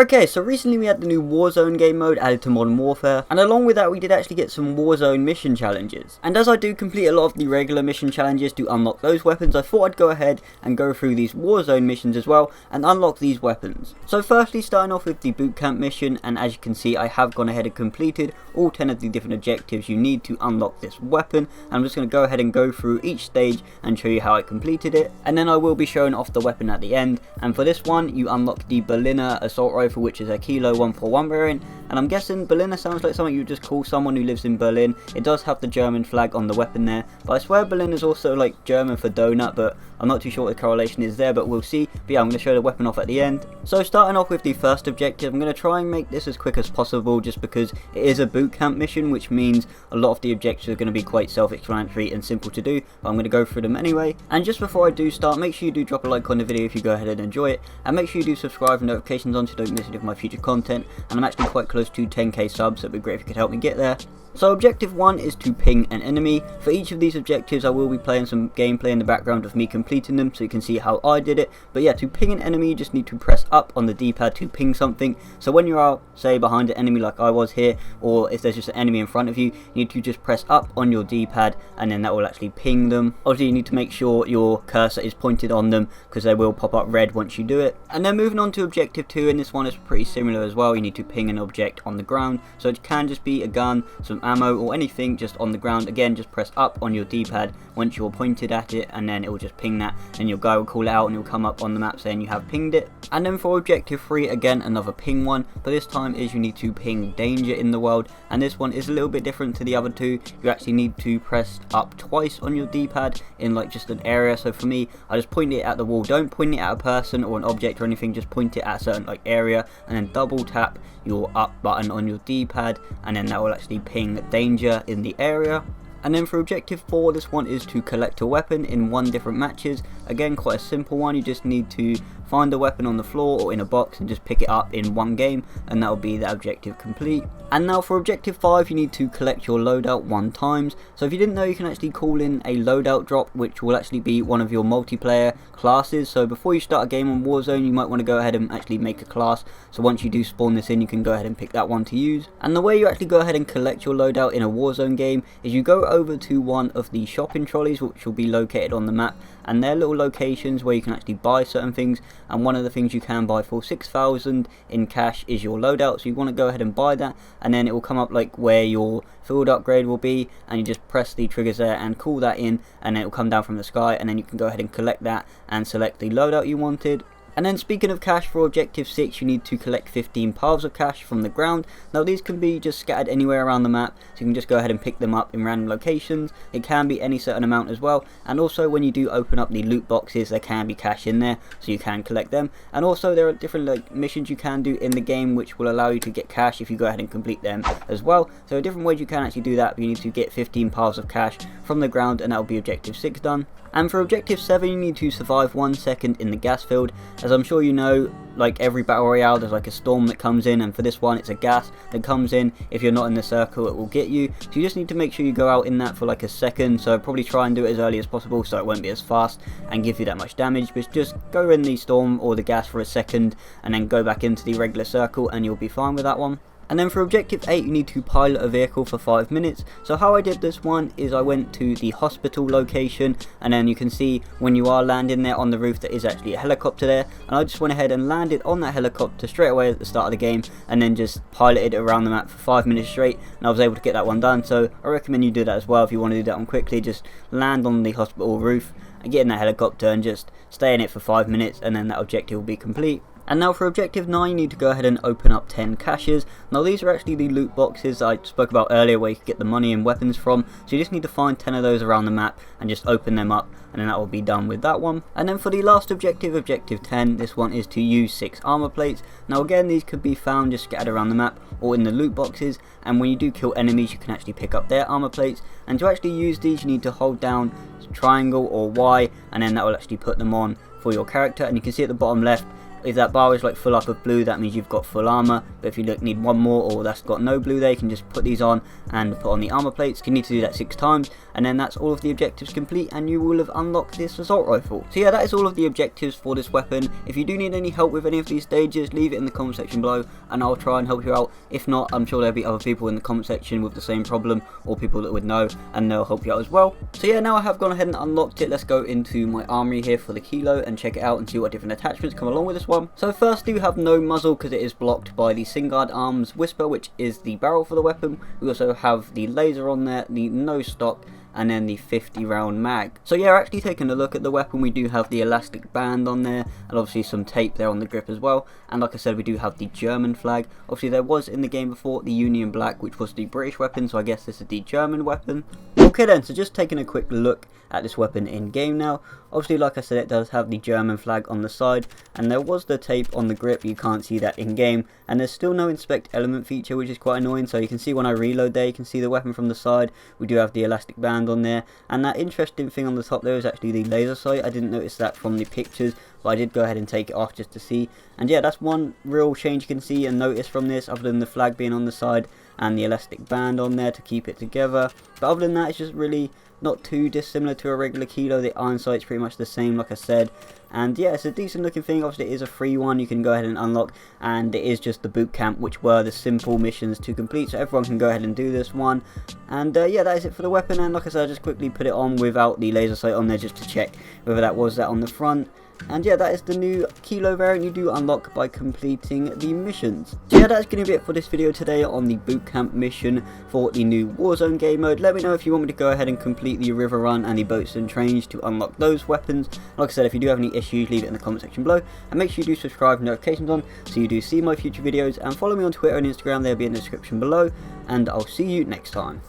Okay, so recently we had the new Warzone game mode added to Modern Warfare, and along with that we did actually get some Warzone mission challenges. And as I do complete a lot of the regular mission challenges to unlock those weapons, I thought I'd go ahead and go through these Warzone missions as well and unlock these weapons. So firstly, starting off with the bootcamp mission, and as you can see I have gone ahead and completed all 10 of the different objectives you need to unlock this weapon. I'm just going to go ahead and go through each stage and show you how I completed it, and then I will be showing off the weapon at the end. And for this one you unlock the Berliner assault rifle, which is a Kilo 141 variant, and I'm guessing Berliner sounds like something you would just call someone who lives in Berlin. It does have the German flag on the weapon there, but I swear Berlin is also like German for donut, but I'm not too sure what the correlation is there, but we'll see. But yeah, I'm going to show the weapon off at the end. So starting off with the first objective, I'm going to try and make this as quick as possible just because it is a boot camp mission, which means a lot of the objectives are going to be quite self-explanatory and simple to do, but I'm going to go through them anyway. And just before I do start, make sure you do drop a like on the video if you go ahead and enjoy it, and make sure you do subscribe with notifications on so you don't miss any of my future content. And I'm actually quite close to 10k subs, so it'd be great if you could help me get there. So objective 1 is to ping an enemy. For each of these objectives I will be playing some gameplay in the background of me completing them so you can see how I did it. But yeah, to ping an enemy you just need to press up on the D-pad to ping something. So when you are, say, behind an enemy like I was here, or if there's just an enemy in front of you, you need to just press up on your D-pad and then that will actually ping them. Obviously you need to make sure your cursor is pointed on them because they will pop up red once you do it. And then moving on to objective 2, and this one is pretty similar as well. You need to ping an object on the ground, so it can just be a gun, some ammo or anything just on the ground. Again, just press up on your D-pad once you're pointed at it and then it will just ping that, and your guy will call it out and it will come up on the map saying you have pinged it. And then for objective 3, again another ping one, but this time is you need to ping danger in the world, and this one is a little bit different to the other two. You actually need to press up twice on your D-pad in like just an area. So for me, I just point it at the wall. Don't point it at a person or an object or anything, just point it at a certain like area and then double tap your up button on your D-pad, and then that will actually ping danger in the area. And then for objective 4, this one is to collect a weapon in 1 different matches. Again, quite a simple one. You just need to find the weapon on the floor or in a box and just pick it up in 1 game, and that will be the objective complete. And now for objective 5, you need to collect your loadout 1 times. So if you didn't know, you can actually call in a loadout drop, which will actually be one of your multiplayer classes. So before you start a game on Warzone, you might want to go ahead and actually make a class. So once you do spawn this in, you can go ahead and pick that one to use. And the way you actually go ahead and collect your loadout in a Warzone game is you go over to one of the shopping trolleys, which will be located on the map, and they're little locations where you can actually buy certain things. And one of the things you can buy for 6,000 in cash is your loadout, so you want to go ahead and buy that, and then it will come up like where your field upgrade will be, and you just press the triggers there and call that in, and then it will come down from the sky, and then you can go ahead and collect that and select the loadout you wanted. And then speaking of cash, for objective 6 you need to collect 15 piles of cash from the ground. Now these can be just scattered anywhere around the map, so you can just go ahead and pick them up in random locations. It can be any certain amount as well, and also when you do open up the loot boxes there can be cash in there, so you can collect them. And also there are different like missions you can do in the game which will allow you to get cash if you go ahead and complete them as well. So different ways you can actually do that, but you need to get 15 piles of cash from the ground, and that will be objective 6 done. And for objective 7 you need to survive 1 second in the gas field. As I'm sure you know, like every battle royale there's like a storm that comes in, and for this one it's a gas that comes in. If you're not in the circle it will get you, so you just need to make sure you go out in that for like a second. So probably try and do it as early as possible so it won't be as fast and give you that much damage, but just go in the storm or the gas for a second and then go back into the regular circle and you'll be fine with that one. And then for objective 8 you need to pilot a vehicle for 5 minutes. So how I did this one is I went to the hospital location, and then you can see when you are landing there on the roof there is actually a helicopter there, and I just went ahead and landed on that helicopter straight away at the start of the game, and then just piloted around the map for 5 minutes straight, and I was able to get that one done. So I recommend you do that as well if you want to do that one quickly. Just land on the hospital roof and get in that helicopter and just stay in it for 5 minutes, and then that objective will be complete. And now for objective 9 you need to go ahead and open up 10 caches. Now these are actually the loot boxes I spoke about earlier where you can get the money and weapons from, so you just need to find 10 of those around the map and just open them up, and then that will be done with that one. And then for the last objective, objective 10, this one is to use 6 armor plates. Now again, these could be found just scattered around the map or in the loot boxes, and when you do kill enemies you can actually pick up their armor plates. And to actually use these you need to hold down triangle or Y, and then that will actually put them on for your character. And you can see at the bottom left If that bar is like full up of blue, that means you've got full armor. But if you need one more, or that's got no blue there, you can just put these on and put on the armor plates. You need to do that 6 times, and then that's all of the objectives complete, and you will have unlocked this assault rifle. So yeah, that is all of the objectives for this weapon. If you do need any help with any of these stages, leave it in the comment section below, and I'll try and help you out. If not, I'm sure there'll be other people in the comment section with the same problem, or people that would know, and they'll help you out as well. So yeah, now I have gone ahead and unlocked it. Let's go into my armory here for the kilo and check it out and see what different attachments come along with this one. So first, do have no muzzle because it is blocked by the Singard Arms Whisper, which is the barrel for the weapon. We also have the laser on there, the no stock, and then the 50 round mag. So yeah, actually taking a look at the weapon, we do have the elastic band on there, and obviously some tape there on the grip as well. And like I said, we do have the German flag. Obviously there was in the game before the Union Black, which was the British weapon, so I guess this is the German weapon. Okay then, so just taking a quick look at this weapon in game now. Obviously, like I said, it does have the German flag on the side, and there was the tape on the grip. You can't see that in game, and there's still no inspect element feature, which is quite annoying. So you can see when I reload there, you can see the weapon from the side. We do have the elastic band on there, and that interesting thing on the top there is actually the laser sight. I didn't notice that from the pictures, but I did go ahead and take it off just to see. And yeah, that's one real change you can see and notice from this, other than the flag being on the side and the elastic band on there to keep it together. But other than that, it's just really not too dissimilar to a regular kilo. The iron sight's pretty much the same, like I said. And yeah, it's a decent looking thing. Obviously it is a free one you can go ahead and unlock, and it is just the boot camp, which were the simple missions to complete, so everyone can go ahead and do this one. And yeah, that is it for the weapon. And like I said, I just quickly put it on without the laser sight on there just to check whether that was that on the front. And yeah, that is the new kilo variant you do unlock by completing the missions. So yeah, that's going to be it for this video today on the bootcamp mission for the new Warzone game mode. Let me know if you want me to go ahead and complete the river run and the boats and trains to unlock those weapons. Like I said, if you do have any issues, leave it in the comment section below, and make sure you do subscribe with notifications on so you do see my future videos, and follow me on Twitter and Instagram, they'll be in the description below, and I'll see you next time.